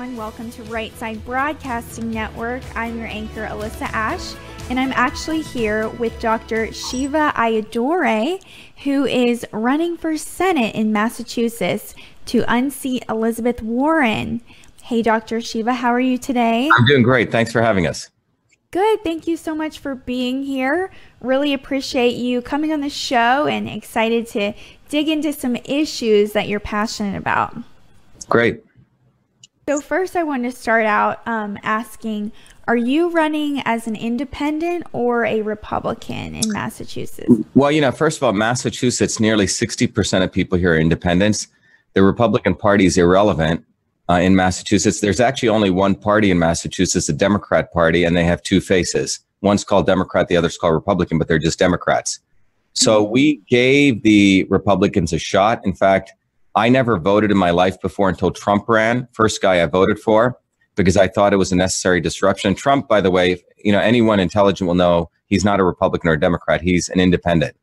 everyone. Welcome to Right Side Broadcasting Network. I'm your anchor, Alyssa Ashe, and I'm actually here with Dr. Shiva Ayyadurai, who is running for Senate in Massachusetts to unseat Elizabeth Warren. Hey, Dr. Shiva, how are you today? I'm doing great. Thanks for having us. Good. Thank you so much for being here. Really appreciate you coming on the show and excited to dig into some issues that you're passionate about. Great. So first I wanted to start out asking, are you running as an independent or a Republican in Massachusetts? Well, first of all, Massachusetts, nearly 60% of people here are independents. The Republican Party is irrelevant in Massachusetts. There's actually only one party in Massachusetts, the Democrat Party, and they have two faces. One's called Democrat, the other's called Republican, but they're just Democrats. So we gave the Republicans a shot. In fact, I never voted in my life before until Trump ran. First guy I voted for because I thought it was a necessary disruption. And Trump, by the way, anyone intelligent will know he's not a Republican or a Democrat. He's an independent.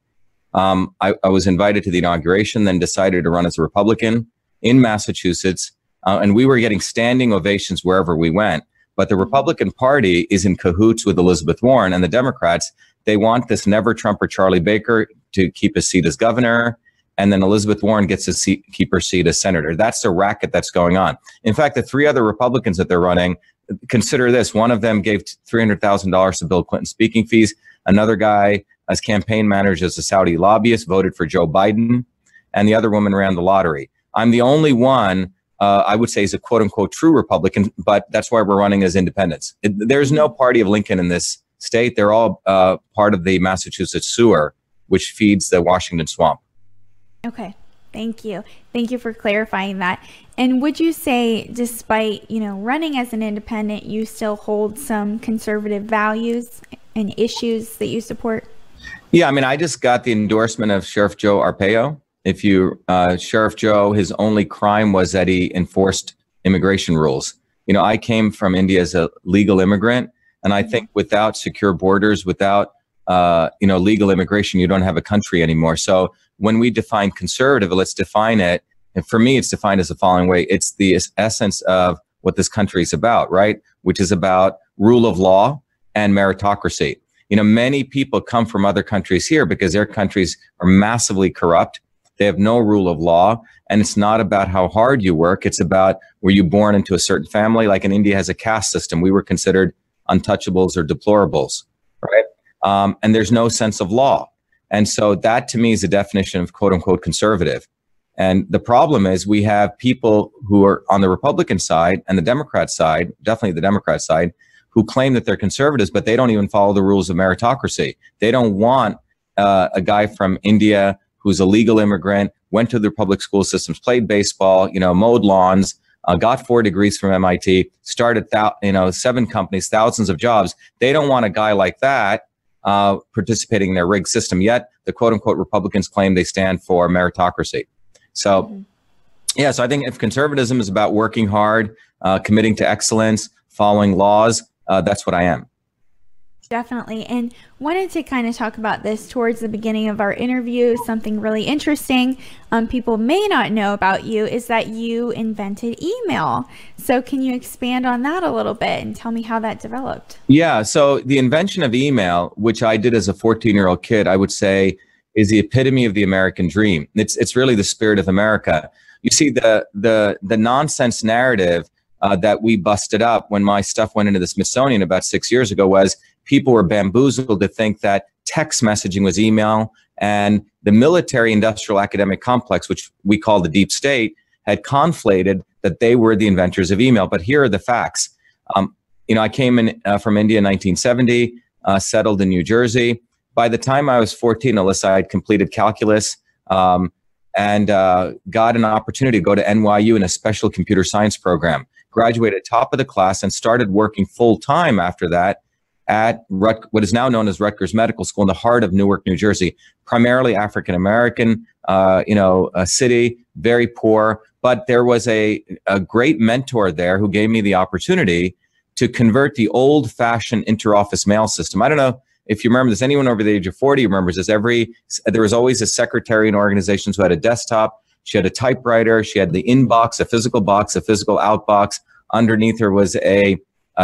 I was invited to the inauguration, then decided to run as a Republican in Massachusetts. And we were getting standing ovations wherever we went. But the Republican Party is in cahoots with Elizabeth Warren, and the Democrats, they want this never Trumper Charlie Baker to keep his seat as governor. And then Elizabeth Warren gets to keep her seat as senator. That's the racket that's going on. In fact, the three other Republicans that they're running, consider this. One of them gave $300,000 to Bill Clinton speaking fees. Another guy, as campaign manager as a Saudi lobbyist, voted for Joe Biden. And the other woman ran the lottery. I'm the only one, I would say, is a quote unquote true Republican, but that's why we're running as independents. There's no party of Lincoln in this state. They're all part of the Massachusetts sewer, which feeds the Washington swamp. Okay. Thank you. Thank you for clarifying that. And would you say, despite, running as an independent, you still hold some conservative values and issues that you support? Yeah. I just got the endorsement of Sheriff Joe Arpaio. Sheriff Joe, his only crime was that he enforced immigration rules. I came from India as a legal immigrant. And I think without secure borders, without legal immigration, you don't have a country anymore. So when we define conservative, let's define it. And for me, it's defined as the following way. It's the essence of what this country is about, right? Which is about rule of law and meritocracy. Many people come from other countries here because their countries are massively corrupt. They have no rule of law. And it's not about how hard you work. It's about were you born into a certain family? Like in India has a caste system. We were considered untouchables or deplorables, right? And there's no sense of law. And so that to me is the definition of quote unquote conservative. And the problem is we have people who are on the Republican side and the Democrat side, definitely the Democrat side, who claim that they're conservatives, but they don't even follow the rules of meritocracy. They don't want a guy from India who's a legal immigrant, went to the public school systems, played baseball, mowed lawns, got 4 degrees from MIT, started 7 companies, thousands of jobs. They don't want a guy like that participating in their rigged system. Yet the quote unquote Republicans claim they stand for meritocracy. So, so I think if conservatism is about working hard, committing to excellence, following laws, that's what I am. Definitely. And wanted to kind of talk about this towards the beginning of our interview. Something really interesting people may not know about you is that you invented email. So can you expand on that a little bit and tell me how that developed? Yeah. So the invention of email, which I did as a 14-year-old kid, I would say is the epitome of the American dream. It's really the spirit of America. You see, the nonsense narrative that we busted up when my stuff went into the Smithsonian about 6 years ago was people were bamboozled to think that text messaging was email, and the military industrial academic complex, which we call the deep state, had conflated that they were the inventors of email. But here are the facts. I came in from India in 1970, settled in New Jersey. By the time I was 14, Alyssa, I had completed calculus and got an opportunity to go to NYU in a special computer science program. Graduated top of the class and started working full time after that at what is now known as Rutgers Medical School in the heart of Newark, New Jersey, primarily African-American, a city, very poor. But there was a great mentor there who gave me the opportunity to convert the old-fashioned interoffice mail system. I don't know if you remember this. Anyone over the age of 40 remembers this. There was always a secretary in organizations who had a desktop. She had a typewriter. She had the inbox, a physical box, a physical outbox, Underneath her was a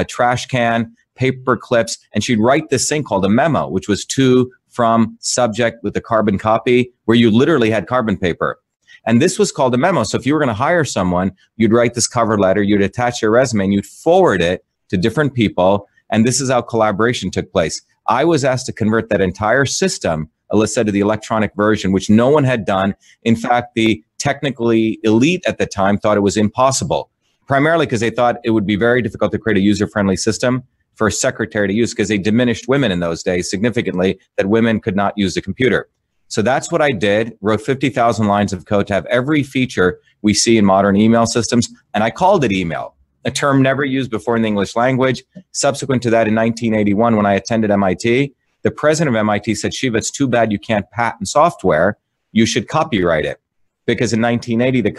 trash can, paper clips, and she'd write this thing called a memo, which was to, from, subject with a carbon copy, where you literally had carbon paper. And this was called a memo. So if you were going to hire someone, you'd write this cover letter, you'd attach your resume, and you'd forward it to different people. And this is how collaboration took place. I was asked to convert that entire system, Alyssa, to the electronic version, which no one had done. In fact, the technically elite at the time thought it was impossible, primarily because they thought it would be very difficult to create a user-friendly system for a secretary to use, because they diminished women in those days significantly, that women could not use a computer. So that's what I did, wrote 50,000 lines of code to have every feature we see in modern email systems, and I called it email, a term never used before in the English language. Subsequent to that, in 1981, when I attended MIT, the president of MIT said, Shiva, it's too bad you can't patent software. You should copyright it. Because in 1980, the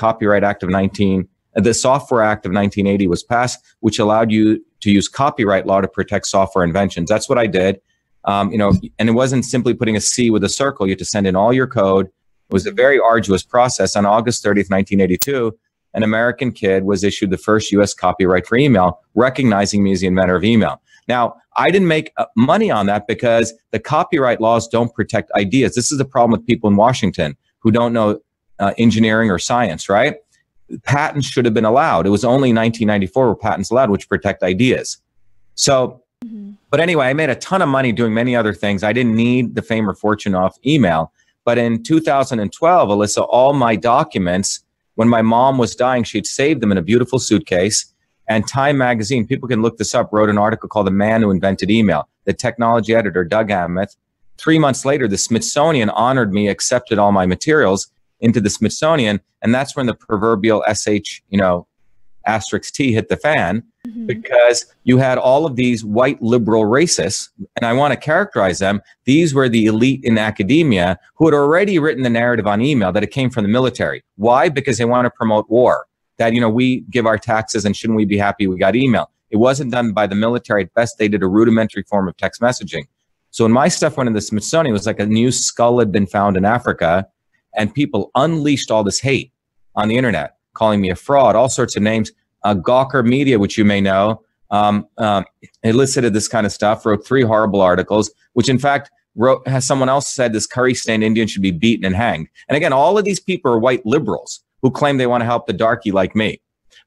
Software Act of 1980 was passed, which allowed you to use copyright law to protect software inventions. That's what I did. And it wasn't simply putting a C with a circle. You had to send in all your code. It was a very arduous process. On August 30th, 1982, an American kid was issued the first U.S. copyright for email, recognizing me as the inventor of email. Now, I didn't make money on that because the copyright laws don't protect ideas. This is the problem with people in Washington who don't know engineering or science, right? Patents should have been allowed. It was only 1994 where patents allowed, which protect ideas. So, but anyway, I made a ton of money doing many other things. I didn't need the fame or fortune off email. But in 2012, Alyssa, all my documents, when my mom was dying, she'd saved them in a beautiful suitcase. And Time magazine, people can look this up, wrote an article called The Man Who Invented Email. The technology editor, Doug Amith. 3 months later, the Smithsonian honored me, accepted all my materials into the Smithsonian. And that's when the proverbial SH, asterisk T hit the fan, because you had all of these white liberal racists, and I want to characterize them. These were the elite in academia who had already written the narrative on email that it came from the military. Why? Because they want to promote war. That, we give our taxes and shouldn't we be happy we got email? It wasn't done by the military. At best, they did a rudimentary form of text messaging. So when my stuff went in the Smithsonian, it was like a new skull had been found in Africa, and people unleashed all this hate on the internet, calling me a fraud, all sorts of names. Gawker Media, which you may know, elicited this kind of stuff, wrote 3 horrible articles, which in fact has someone else said this curry-stained Indian should be beaten and hanged. And again, all of these people are white liberals who claim they want to help the darky like me.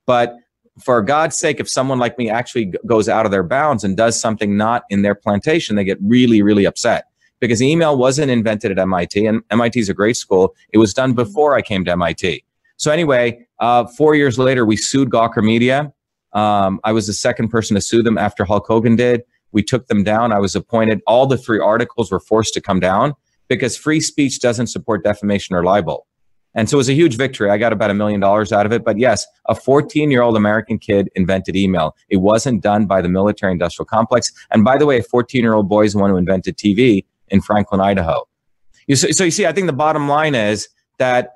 But for God's sake, if someone like me actually goes out of their bounds and does something not in their plantation, they get really, really upset. Because email wasn't invented at MIT, and MIT is a great school. It was done before I came to MIT. So anyway, 4 years later, we sued Gawker Media. I was the second person to sue them after Hulk Hogan did. We took them down. I was appointed. All the 3 articles were forced to come down because free speech doesn't support defamation or libel. And so it was a huge victory. I got about $1 million out of it. But yes, a 14-year-old American kid invented email. It wasn't done by the military industrial complex. And by the way, a 14-year-old boy is the one who invented TV in Franklin, Idaho. So you see, I think the bottom line is that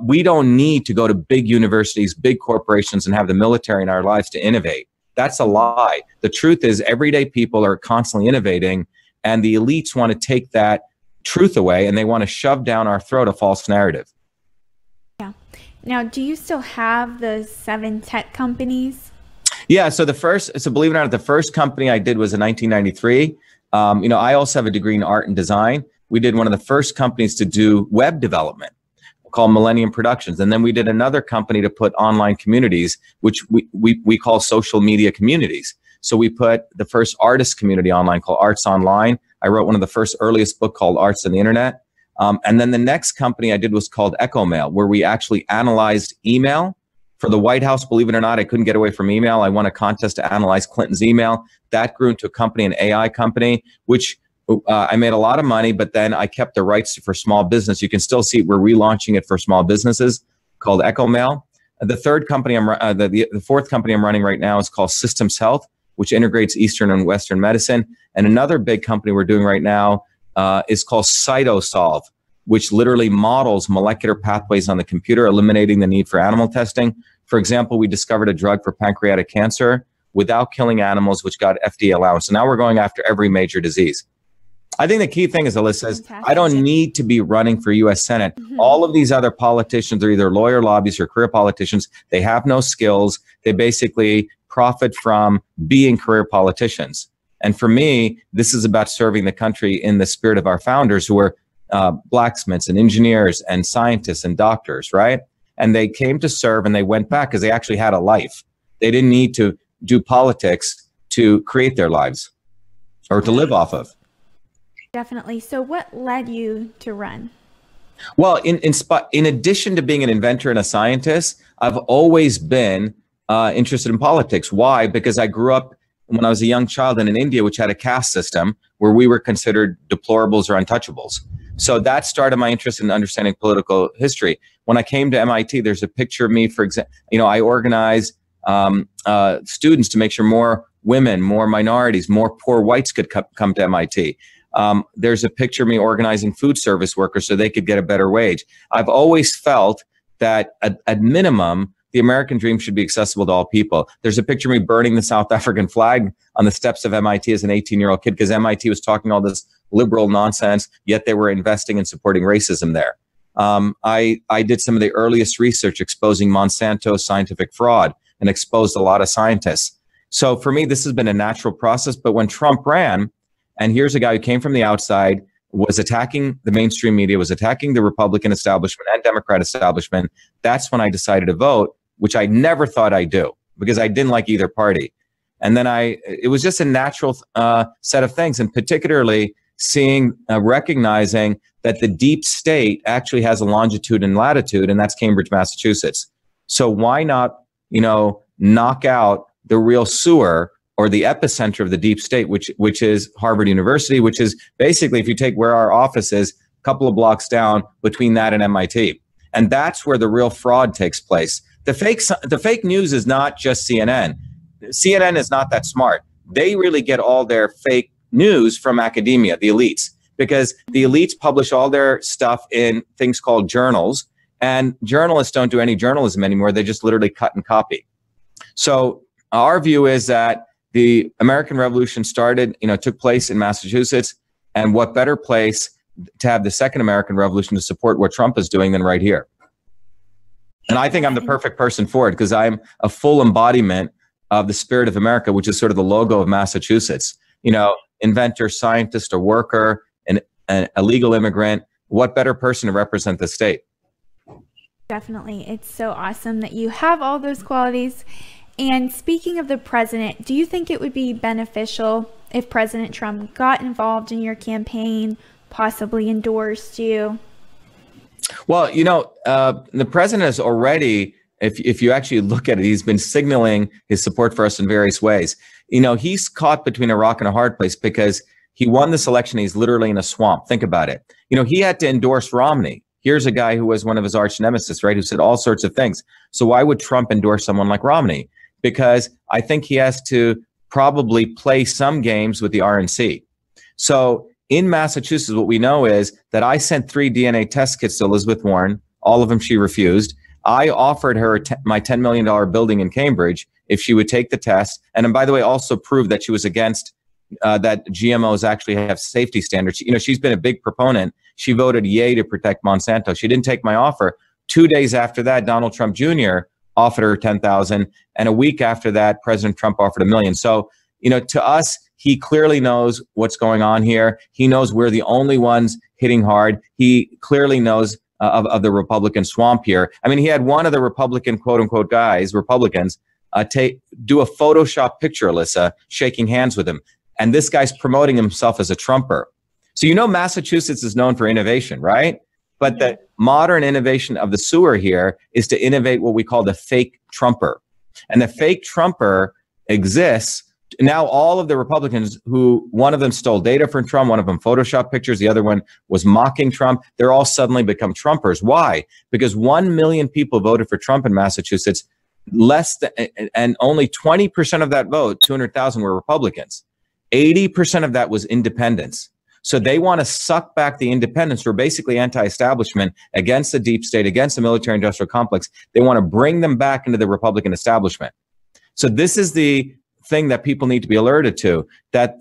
we don't need to go to big universities, big corporations, and have the military in our lives to innovate. That's a lie. The truth is everyday people are constantly innovating, and the elites want to take that truth away, and they want to shove down our throat a false narrative. Yeah. Now, do you still have the 7 tech companies? Yeah. So believe it or not, the first company I did was in 1993. I also have a degree in art and design. We did one of the first companies to do web development, called Millennium Productions. And then we did another company to put online communities, which we call social media communities. So we put the first artist community online called Arts Online. I wrote one of the first earliest book called Arts and the Internet. And then the next company I did was called Echo Mail, where we actually analyzed email for the White House. Believe it or not, I couldn't get away from email. I won a contest to analyze Clinton's email. That grew into a company, an AI company, which I made a lot of money, but then I kept the rights for small business. You can still see we're relaunching it for small businesses, called Echo Mail. The fourth company I'm running right now is called Systems Health, which integrates Eastern and Western medicine. And another big company we're doing right now is called CytoSolve, which literally models molecular pathways on the computer, eliminating the need for animal testing. For example, we discovered a drug for pancreatic cancer without killing animals, which got FDA allowance. So now we're going after every major disease. I think the key thing is, Alyssa, says, I don't need to be running for U.S. Senate. All of these other politicians are either lawyer lobbyists or career politicians. They have no skills. They basically profit from being career politicians. And for me, this is about serving the country in the spirit of our founders, who were blacksmiths and engineers and scientists and doctors, right? And they came to serve, and they went back because they actually had a life. They didn't need to do politics to create their lives or to live off of. Definitely. So what led you to run? Well, in addition to being an inventor and a scientist, I've always been interested in politics. Why? Because I grew up when I was a young child in India, which had a caste system where we were considered deplorables or untouchables. So that started my interest in understanding political history. When I came to MIT, there's a picture of me, for example, I organized students to make sure more women, more minorities, more poor whites could come to MIT. There's a picture of me organizing food service workers so they could get a better wage. I've always felt that at minimum, the American dream should be accessible to all people. There's a picture of me burning the South African flag on the steps of MIT as an 18-year-old kid because MIT was talking all this liberal nonsense, yet they were investing and supporting racism there. I did some of the earliest research exposing Monsanto's scientific fraud and exposed a lot of scientists. So for me, this has been a natural process. But when Trump ran, and here's a guy who came from the outside, was attacking the mainstream media, was attacking the Republican establishment and Democrat establishment, that's when I decided to vote, which I never thought I'd do because I didn't like either party. And then it was just a natural set of things, and particularly recognizing that the deep state actually has a longitude and latitude, and that's Cambridge, Massachusetts. So why not, knock out the real sewer or the epicenter of the deep state, which is Harvard University, which is basically, if you take where our office is, a couple of blocks down between that and MIT. And that's where the real fraud takes place. The fake news is not just CNN. CNN is not that smart. They really get all their fake news from academia, the elites, because the elites publish all their stuff in things called journals, and journalists don't do any journalism anymore. They just literally cut and copy. So our view is that the American Revolution took place in Massachusetts, and what better place to have the second American Revolution to support what Trump is doing than right here. And I think I'm the perfect person for it because I'm a full embodiment of the spirit of America, which is sort of the logo of Massachusetts. Inventor, scientist, a worker, a legal immigrant. What better person to represent the state? Definitely. It's so awesome that you have all those qualities. And speaking of the president, do you think it would be beneficial if President Trump got involved in your campaign, possibly endorsed you? Well, the president has already, if you actually look at it, he's been signaling his support for us in various ways. He's caught between a rock and a hard place because he won this election. He's literally in a swamp. Think about it. He had to endorse Romney. Here's a guy who was one of his arch nemesis, right? Who said all sorts of things. So why would Trump endorse someone like Romney? Because I think he has to probably play some games with the RNC. So in Massachusetts, what we know is that I sent 3 DNA test kits to Elizabeth Warren. All of them she refused. I offered her my $10 million building in Cambridge if she would take the test. And by the way, also proved that she was against that GMOs actually have safety standards. She's been a big proponent. She voted yay to protect Monsanto. She didn't take my offer. 2 days after that, Donald Trump Jr. offered her $10,000. And a week after that, President Trump offered $1 million. So, to us, he clearly knows what's going on here. He knows we're the only ones hitting hard. He clearly knows of the Republican swamp here. I mean, he had one of the Republican, quote unquote, Republicans, do a Photoshop picture, Alyssa, shaking hands with him. And this guy's promoting himself as a Trumper. So, Massachusetts is known for innovation, right? But the modern innovation of the sewer here is to innovate what we call the fake Trumper. And the fake Trumper exists. Now, all of the Republicans who, one of them stole data from Trump, one of them Photoshop pictures, the other one was mocking Trump, they're all suddenly become Trumpers. Why? Because 1 million people voted for Trump in Massachusetts, and only 20% of that vote, 200,000, were Republicans. 80% of that was independents. So they want to suck back the independents who are basically anti-establishment, against the deep state, against the military-industrial complex. They want to bring them back into the Republican establishment. So this is the thing that people need to be alerted to, that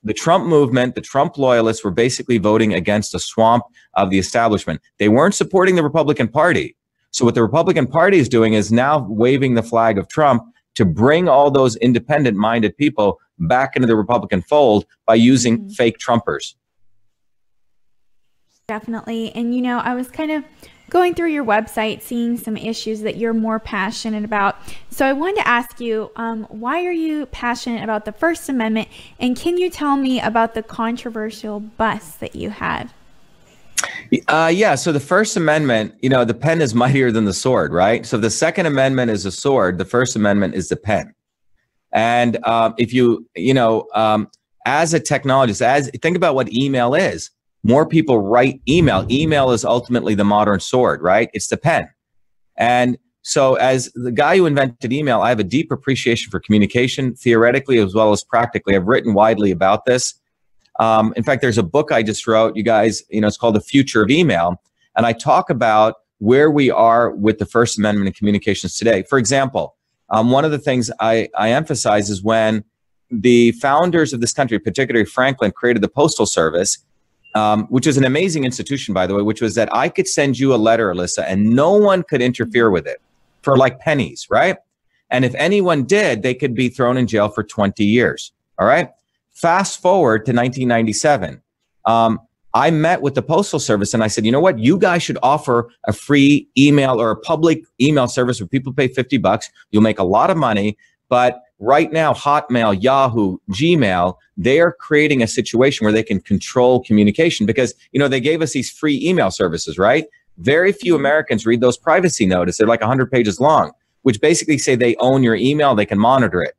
the Trump movement, the Trump loyalists, were basically voting against the swamp of the establishment. They weren't supporting the Republican Party. So what the Republican Party is doing is now waving the flag of Trump to bring all those independent-minded people back into the Republican fold by using fake Trumpers. Definitely. And, you know, I was kind of going through your website, seeing some issues that you're more passionate about. So I wanted to ask you, why are you passionate about the First Amendment? And can you tell me about the controversial bus that you had? Yeah. So the First Amendment, you know, the pen is mightier than the sword, right? So the Second Amendment is a sword. The First Amendment is the pen. And if you, as a technologist, think about what email is. More people write email. Email is ultimately the modern sword, right? It's the pen. And so as the guy who invented email, I have a deep appreciation for communication, theoretically as well as practically. I've written widely about this. In fact, there's a book I just wrote, you guys, it's called The Future of Email. And I talk about where we are with the First Amendment and communications today. For example, one of the things I emphasize is when the founders of this country, particularly Franklin, created the Postal Service, which is an amazing institution, by the way, which was that I could send you a letter, Alyssa, and no one could interfere with it for like pennies, right? And if anyone did, they could be thrown in jail for 20 years, all right? Fast forward to 1997. I met with the Postal Service and I said, you know what? You guys should offer a free email or a public email service where people pay $50. You'll make a lot of money. But right now, Hotmail, Yahoo, Gmail, they are creating a situation where they can control communication because, they gave us these free email services, right? Very few Americans read those privacy notices. They're like 100 pages long, which basically say they own your email. They can monitor it.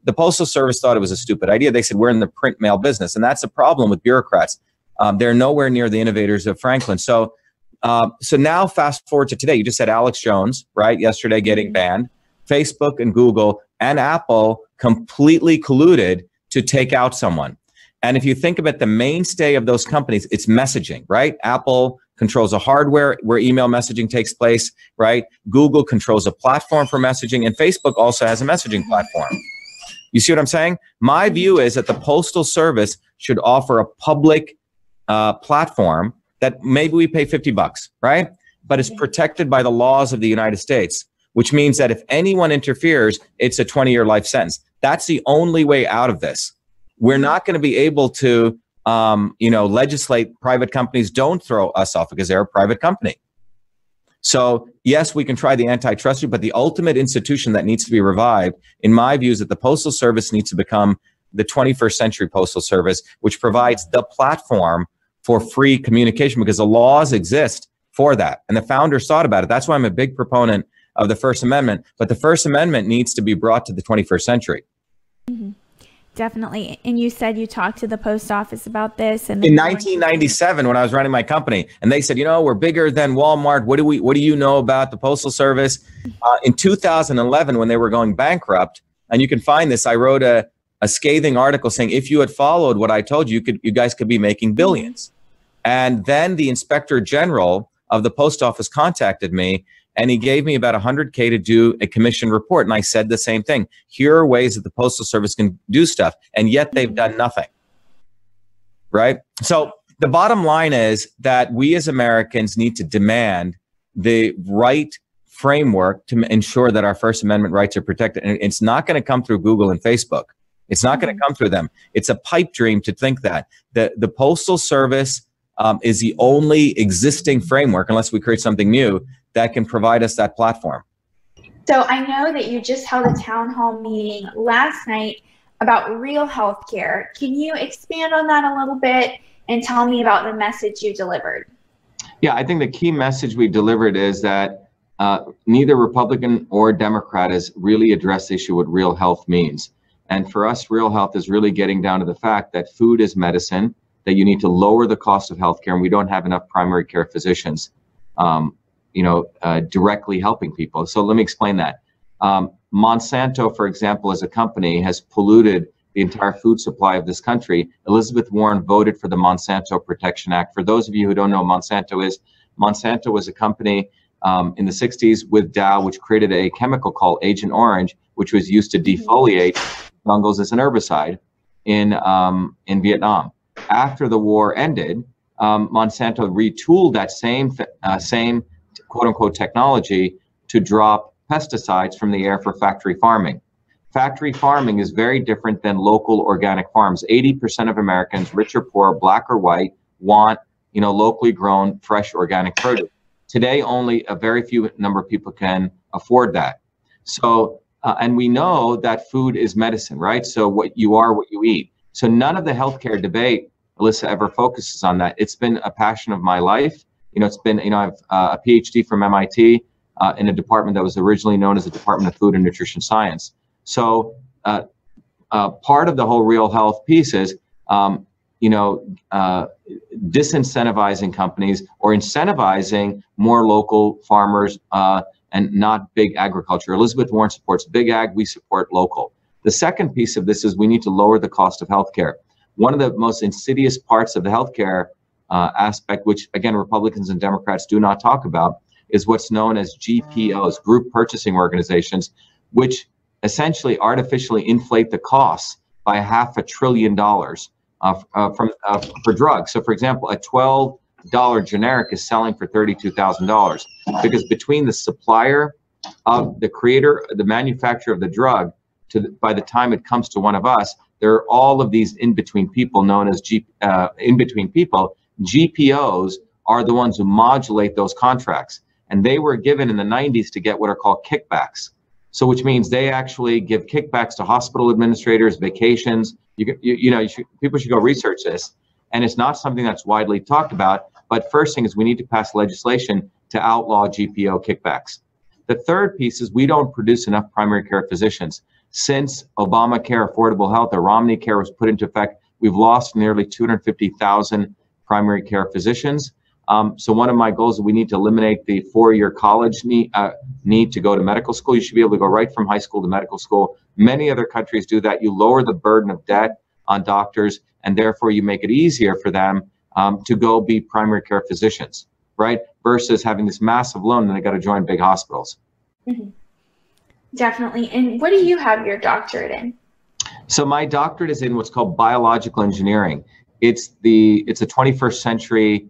The Postal Service thought it was a stupid idea. They said, we're in the print mail business. And that's a problem with bureaucrats. They're nowhere near the innovators of Franklin. So now fast forward to today. You just said Alex Jones, right? Yesterday getting banned. Facebook and Google and Apple completely colluded to take out someone. And if you think about the mainstay of those companies, it's messaging, right? Apple controls the hardware where email messaging takes place, right? Google controls a platform for messaging, and Facebook also has a messaging platform. You see what I'm saying? My view is that the Postal Service should offer a public platform that maybe we pay $50, right? But it's protected by the laws of the United States, which means that if anyone interferes, it's a 20-year life sentence. That's the only way out of this. We're not going to be able to, legislate private companies don't throw us off because they're a private company. So yes, we can try the antitrust, but the ultimate institution that needs to be revived, in my view, is that the Postal Service needs to become the 21st century Postal Service, which provides the platform for free communication because the laws exist for that. And the founders thought about it. That's why I'm a big proponent of the First Amendment. But the First Amendment needs to be brought to the 21st century. Mm-hmm. Definitely. And you said you talked to the post office about this. And in 1997, when I was running my company, and they said, we're bigger than Walmart. What do you know about the Postal Service? In 2011, when they were going bankrupt, and you can find this, I wrote a scathing article saying, if you had followed what I told you, you guys could be making billions. And then the Inspector General of the post office contacted me, and he gave me about $100K to do a commission report. And I said the same thing. Here are ways that the Postal Service can do stuff. And yet they've done nothing. Right? So the bottom line is that we as Americans need to demand the right framework to ensure that our First Amendment rights are protected. And it's not going to come through Google and Facebook. It's not going to come through them. It's a pipe dream to think that. The Postal Service is the only existing framework, unless we create something new, that can provide us that platform. So I know that you just held a town hall meeting last night about real healthcare. Can you expand on that a little bit and tell me about the message you delivered? Yeah, I think the key message we delivered is that neither Republican or Democrat has really addressed the issue what real health means. And for us, real health is really getting down to the fact that food is medicine, that you need to lower the cost of healthcare, and we don't have enough primary care physicians directly helping people. So let me explain that. Monsanto, for example, as a company, has polluted the entire food supply of this country. Elizabeth Warren voted for the Monsanto Protection Act. For those of you who don't know what Monsanto was a company in the 60s with Dow, which created a chemical called Agent Orange, which was used to defoliate jungles as an herbicide in Vietnam. After the war ended, Monsanto retooled that same quote-unquote technology to drop pesticides from the air for factory farming. factory farming is very different than local organic farms. 80% of Americans, rich or poor, black or white, want, locally grown, fresh organic produce. Today, only a very few number of people can afford that. So, and we know that food is medicine, right? So what you are, what you eat. So none of the healthcare debate, Alyssa, ever focuses on that. It's been a passion of my life. It's been, I have a PhD from MIT in a department that was originally known as the Department of Food and Nutrition Science. So part of the whole real health piece is, disincentivizing companies or incentivizing more local farmers and not big agriculture. Elizabeth Warren supports big ag, we support local. The second piece of this is we need to lower the cost of healthcare. One of the most insidious parts of the healthcare aspect, which again, Republicans and Democrats do not talk about, is what's known as GPOs, group purchasing organizations, which essentially artificially inflate the costs by $500 billion for drugs. So for example, a $12 generic is selling for $32,000 because between the supplier of the creator, the manufacturer of the drug, by the time it comes to one of us, there are all of these in-between people known as in-between people. GPOs are the ones who modulate those contracts. And they were given in the 90s to get what are called kickbacks. So which means they actually give kickbacks to hospital administrators, vacations. People should go research this. And it's not something that's widely talked about. But first thing is we need to pass legislation to outlaw GPO kickbacks. The third piece is we don't produce enough primary care physicians. Since Obamacare, Affordable Health, or Romney Care was put into effect, we've lost nearly 250,000 primary care physicians. So one of my goals is we need to eliminate the 4-year college need to go to medical school. You should be able to go right from high school to medical school. Many other countries do that. You lower the burden of debt on doctors, and therefore you make it easier for them to go be primary care physicians, right? Versus having this massive loan and they got to join big hospitals. Mm-hmm. Definitely. And what do you have your doctorate in? So my doctorate is in what's called biological engineering. It's a 21st century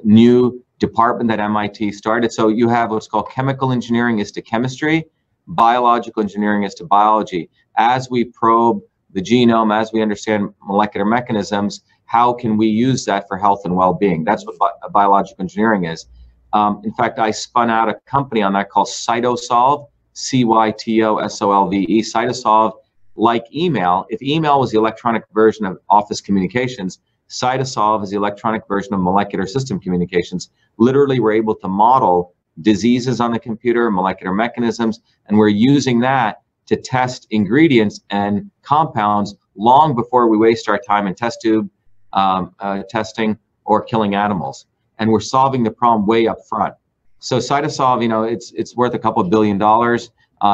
new department that MIT started. So you have what's called chemical engineering is to chemistry, biological engineering is to biology. As we probe the genome, as we understand molecular mechanisms, how can we use that for health and well-being? That's what biological engineering is. In fact, I spun out a company on that called Cytosolve, CYTOSOLVE. Cytosolve, like email. If email was the electronic version of office communications, Cytosolve is the electronic version of molecular system communications. Literally, we're able to model diseases on the computer, molecular mechanisms, and we're using that to test ingredients and compounds long before we waste our time in test tube testing or killing animals. And we're solving the problem way up front. So Cytosolve, it's worth a couple of $1 billion.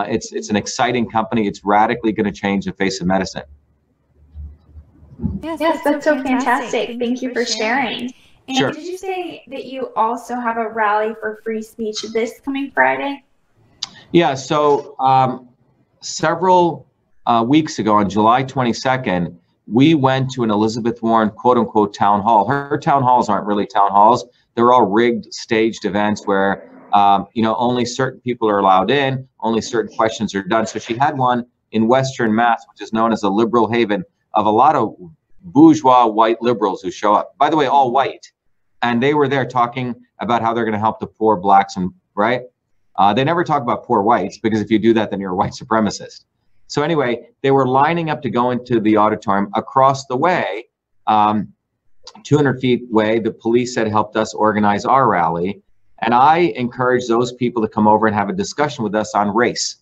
It's an exciting company. It's radically going to change the face of medicine. Yes, that's so fantastic. Thank you for sharing. And sure. Did you say that you also have a rally for free speech this coming Friday? Yeah, so several weeks ago on July 22nd, we went to an Elizabeth Warren quote unquote town hall. Her town halls aren't really town halls. They're all rigged, staged events where only certain people are allowed in, only certain questions are done. So she had one in Western Mass, which is known as a liberal haven of a lot of bourgeois white liberals who show up. By the way, all white. And they were there talking about how they're going to help the poor blacks, and right? They never talk about poor whites, because if you do that, then you're a white supremacist. So anyway, they were lining up to go into the auditorium. Across the way, 200 feet away, the police had helped us organize our rally. And I encouraged those people to come over and have a discussion with us on race.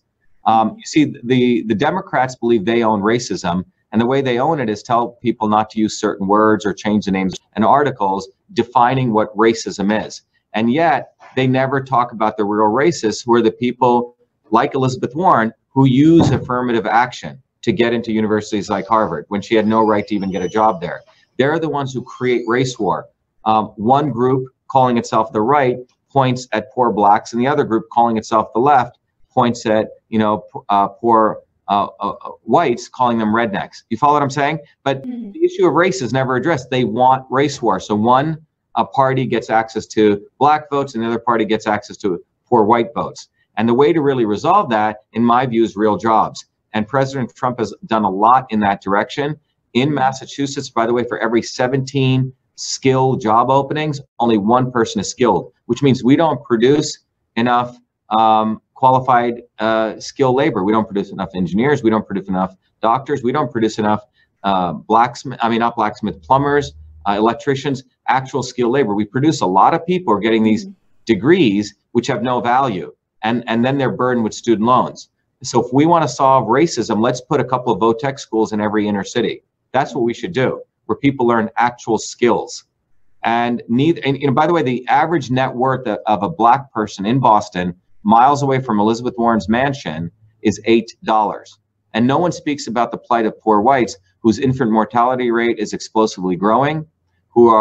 You see, the Democrats believe they own racism. And the way they own it is tell people not to use certain words or change the names and articles defining what racism is. And yet they never talk about the real racists, who are the people like Elizabeth Warren who use affirmative action to get into universities like Harvard when she had no right to even get a job there. They're the ones who create race war. One group calling itself the right points at poor blacks, and the other group calling itself the left points at poor whites, calling them rednecks. You follow what I'm saying? But the issue of race is never addressed. They want race war. So one party gets access to black votes and the other party gets access to poor white votes. And the way to really resolve that, in my view, is real jobs. And President Trump has done a lot in that direction. In Massachusetts, by the way, for every 17 skilled job openings, only one person is skilled, which means we don't produce enough qualified skilled labor. We don't produce enough engineers. We don't produce enough doctors. We don't produce enough plumbers, electricians, actual skilled labor. We produce a lot of people who are getting these degrees which have no value, and then they're burdened with student loans. So if we want to solve racism, let's put a couple of vo-tech schools in every inner city. That's what we should do, where people learn actual skills. And by the way, the average net worth of a black person in Boston, miles away from Elizabeth Warren's mansion, is $8. And no one speaks about the plight of poor whites, whose infant mortality rate is explosively growing, who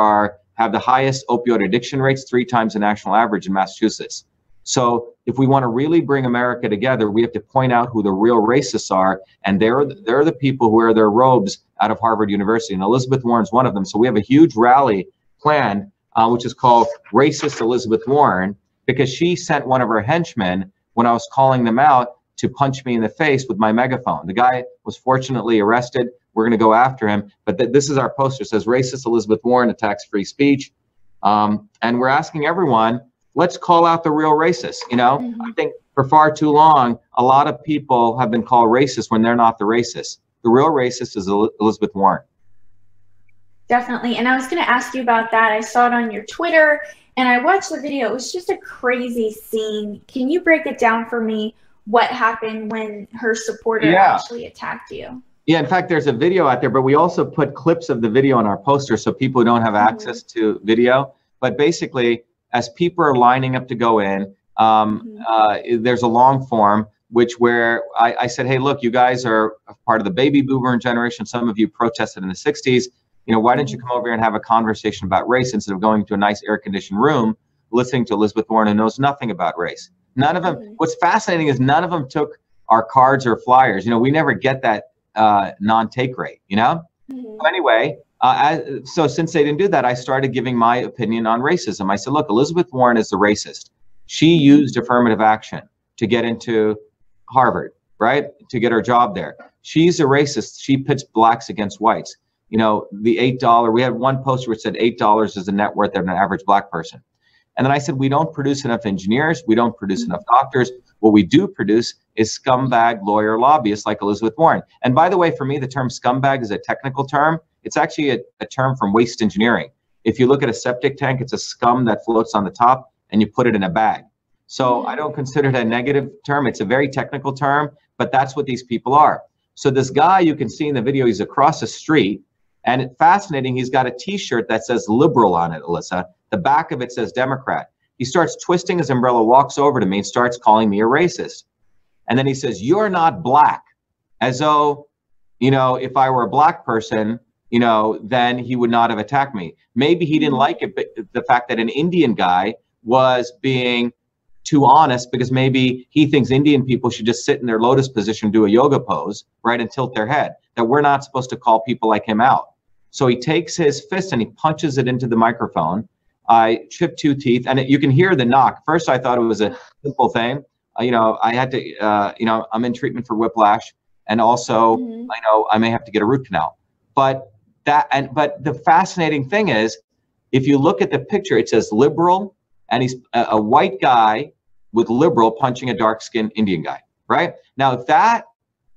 have the highest opioid addiction rates, 3 times the national average in Massachusetts. So if we want to really bring America together, we have to point out who the real racists are, and they're the people who wear their robes out of Harvard University, and Elizabeth Warren's one of them. So we have a huge rally planned, which is called Racist Elizabeth Warren, because she sent one of her henchmen, when I was calling them out, to punch me in the face with my megaphone. The guy was fortunately arrested. We're going to go after him. But this is our poster. It says, Racist Elizabeth Warren attacks free speech. And we're asking everyone, let's call out the real racists. I think for far too long, a lot of people have been called racist when they're not the racist. The real racist is Elizabeth Warren. Definitely. And I was going to ask you about that. I saw it on your Twitter and I watched the video. It was just a crazy scene. Can you break it down for me? What happened when her supporter actually attacked you? Yeah, in fact, there's a video out there, but we also put clips of the video on our poster so people who don't have access to video. But basically, as people are lining up to go in, there's a long form where I said, hey, look, you guys are part of the baby boomer generation. Some of you protested in the 60s. Why don't you come over here and have a conversation about race instead of going to a nice air-conditioned room, listening to Elizabeth Warren, who knows nothing about race. None of them. What's fascinating is none of them took our cards or flyers. We never get that non-take rate. So anyway, so since they didn't do that, I started giving my opinion on racism. I said, look, Elizabeth Warren is the racist. She used affirmative action to get into Harvard, right? To get her job there. She's a racist. She pits blacks against whites. The $8. We had one poster which said $8 is the net worth of an average black person. And then I said, we don't produce enough engineers. We don't produce enough doctors. What we do produce is scumbag lawyer lobbyists like Elizabeth Warren. And by the way, for me, the term scumbag is a technical term. It's actually a term from waste engineering. If you look at a septic tank, it's a scum that floats on the top and you put it in a bag. So I don't consider it a negative term. It's a very technical term, but that's what these people are. So this guy, you can see in the video, he's across the street. And it's fascinating, he's got a T-shirt that says liberal on it, Alyssa. The back of it says Democrat. He starts twisting his umbrella, walks over to me and starts calling me a racist. And then he says, you're not black. As though, if I were a black person, then he would not have attacked me. Maybe he didn't like it, but the fact that an Indian guy was being too honest, because maybe he thinks Indian people should just sit in their lotus position, do a yoga pose, right, and tilt their head, that we're not supposed to call people like him out. So he takes his fist and he punches it into the microphone. I chipped 2 teeth, and you can hear the knock. First, I thought it was a simple thing. I had to, I'm in treatment for whiplash, and also, I may have to get a root canal. But the fascinating thing is, if you look at the picture, it says liberal, and he's a white guy with liberal punching a dark-skinned Indian guy, right? Now, if that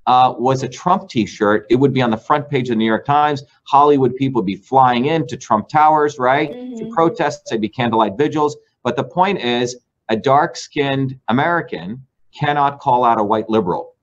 was a Trump T-shirt, it would be on the front page of the New York Times. Hollywood people would be flying into Trump Towers, right, to protest. There'd be candlelight vigils. But the point is, a dark-skinned American cannot call out a white liberal.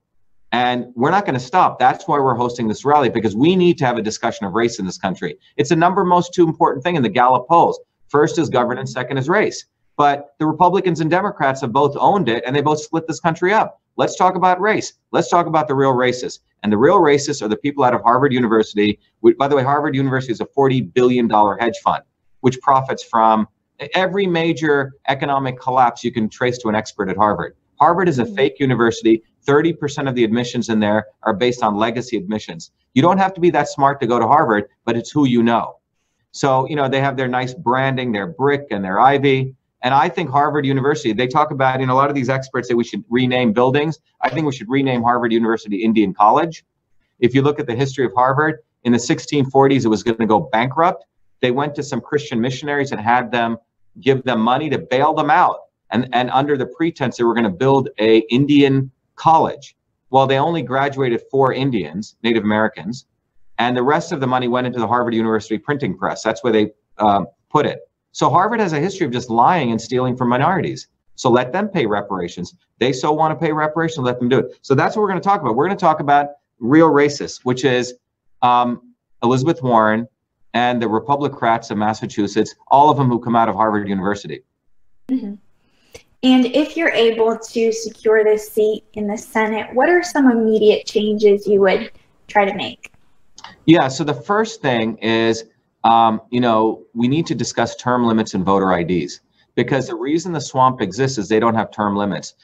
And we're not going to stop. That's why we're hosting this rally, because we need to have a discussion of race in this country. It's the most two important thing in the Gallup polls. First is governance, second is race. But the Republicans and Democrats have both owned it, and they both split this country up. Let's talk about race. Let's talk about the real racists. And the real racists are the people out of Harvard University. By the way, Harvard University is a $40 billion hedge fund, which profits from every major economic collapse you can trace to an expert at Harvard. Harvard is a fake university. 30% of the admissions in there are based on legacy admissions. You don't have to be that smart to go to Harvard, but it's who you know. So, they have their nice branding, their brick and their ivy. And I think Harvard University, they talk about, a lot of these experts say we should rename buildings. I think we should rename Harvard University Indian College. If you look at the history of Harvard, in the 1640s, it was going to go bankrupt. They went to some Christian missionaries and had them give them money to bail them out. And under the pretense they were going to build a Indian college. Well, they only graduated 4 Indians, Native Americans, and the rest of the money went into the Harvard University printing press. That's where they put it. So Harvard has a history of just lying and stealing from minorities. So let them pay reparations. They so want to pay reparations, let them do it. So that's what we're going to talk about. We're going to talk about real racists, which is Elizabeth Warren and the Republicans of Massachusetts, all of them who come out of Harvard University. Mm-hmm. And if you're able to secure this seat in the Senate, what are some immediate changes you would try to make? Yeah, so the first thing is, we need to discuss term limits and voter IDs, because the reason the swamp exists is they don't have term limits.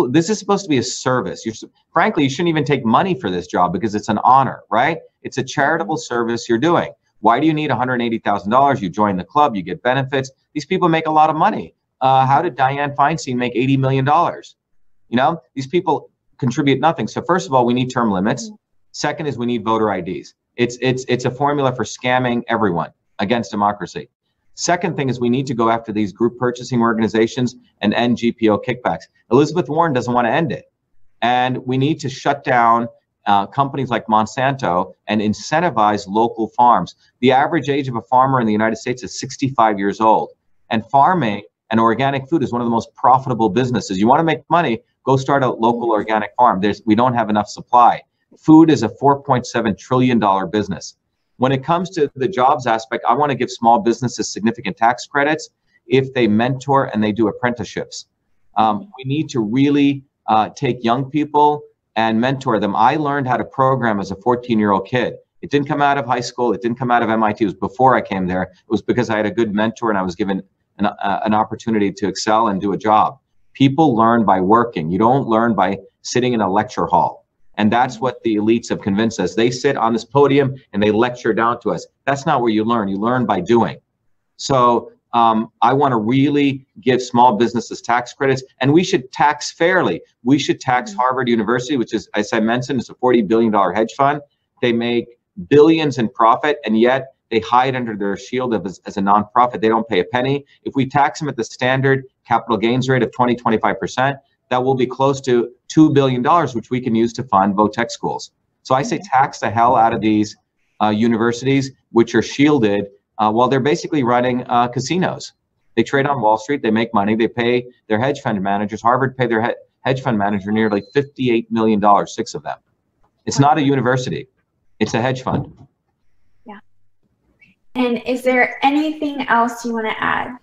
This is supposed to be a service. Frankly, you shouldn't even take money for this job because it's an honor, right? It's a charitable service you're doing. Why do you need $180,000? You join the club, you get benefits. These people make a lot of money. How did Dianne Feinstein make $80 million? These people contribute nothing. So first of all, we need term limits. Second is we need voter IDs. It's a formula for scamming everyone against democracy. Second thing is we need to go after these group purchasing organizations and end GPO kickbacks. Elizabeth Warren doesn't want to end it. And we need to shut down companies like Monsanto and incentivize local farms. The average age of a farmer in the United States is 65 years old. And farming and organic food is one of the most profitable businesses. You want to make money, go start a local organic farm. We don't have enough supply. Food is a $4.7 trillion business. When it comes to the jobs aspect, I want to give small businesses significant tax credits if they mentor and they do apprenticeships. We need to really take young people and mentor them. I learned how to program as a 14-year-old kid. It didn't come out of high school. It didn't come out of MIT. It was before I came there. It was because I had a good mentor and I was given an opportunity to excel and do a job. People learn by working. You don't learn by sitting in a lecture hall. And that's what the elites have convinced us. They sit on this podium and they lecture down to us. That's not where you learn. You learn by doing. So I want to really give small businesses tax credits, and we should tax fairly. We should tax Harvard University, which is, as I mentioned, is a $40 billion hedge fund. They make billions in profit, and yet they hide under their shield as a nonprofit. They don't pay a penny. If we tax them at the standard capital gains rate of 25%, that will be close to $2 billion, which we can use to fund VOTEC schools. So I say tax the hell out of these universities, which are shielded while they're basically running casinos. They trade on Wall Street, they make money, they pay their hedge fund managers. Harvard paid their hedge fund manager nearly $58 million, 6 of them. It's not a university, it's a hedge fund. Yeah. And is there anything else you want to add?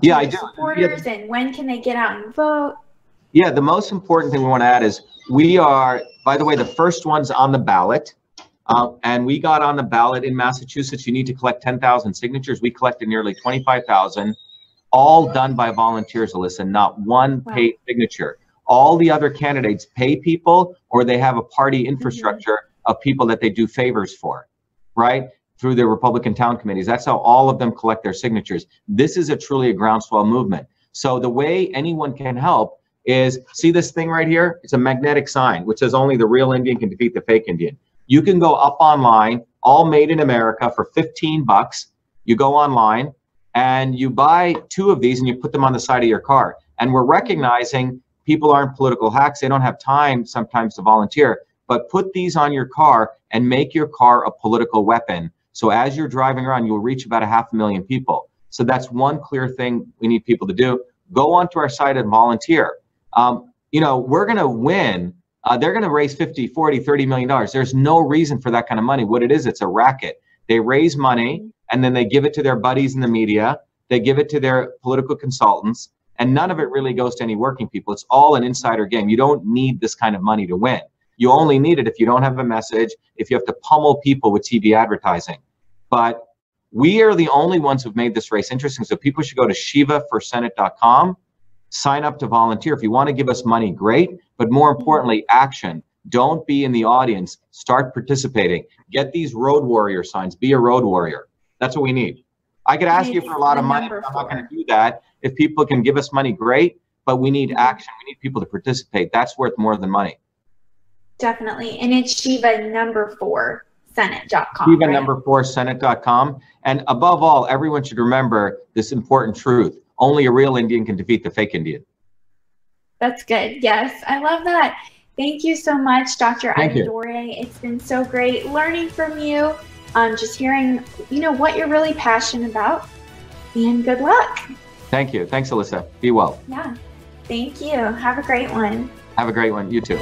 Yeah, I do. Supporters, and when can they get out and vote? Yeah, the most important thing we want to add is we are, by the way, the first one's on the ballot. And we got on the ballot in Massachusetts. You need to collect 10,000 signatures. We collected nearly 25,000, all done by volunteers, Alyssa, not one paid signature. All the other candidates pay people, or they have a party infrastructure of people that they do favors for, right? Through their Republican town committees. That's how all of them collect their signatures. This is truly a groundswell movement. So the way anyone can help is, see this thing right here? It's a magnetic sign, which says only the real Indian can defeat the fake Indian. You can go up online, all made in America for 15 bucks. You go online and you buy 2 of these and you put them on the side of your car. And we're recognizing people aren't political hacks. They don't have time sometimes to volunteer, but put these on your car and make your car a political weapon. So as you're driving around, you'll reach about 500,000 people. So that's one clear thing we need people to do. Go onto our site and volunteer. We're going to win. They're going to raise 50, 40, $30 million. There's no reason for that kind of money. What it is, it's a racket. They raise money and then they give it to their buddies in the media. They give it to their political consultants, and none of it really goes to any working people. It's all an insider game. You don't need this kind of money to win. You only need it if you don't have a message, if you have to pummel people with TV advertising. But we are the only ones who've made this race interesting. So people should go to shivaforsenate.com. Sign up to volunteer. If you want to give us money, great. But more importantly, action. Don't be in the audience. Start participating. Get these road warrior signs. Be a road warrior. That's what we need. I could ask you for a lot of money, but I'm not going to do that. If people can give us money, great, but we need action. We need people to participate. That's worth more than money. Definitely. And it's Shiva4Senate.com. Shiva4Senate.com. And above all, everyone should remember this important truth. Only a real Indian can defeat the fake Indian. That's good. Yes, I love that. Thank you so much, Dr. Thank you. Ayyadurai. It's been so great learning from you, just hearing, what you're really passionate about. And good luck. Thank you. Thanks, Alyssa. Be well. Yeah. Thank you. Have a great one. Have a great one. You too.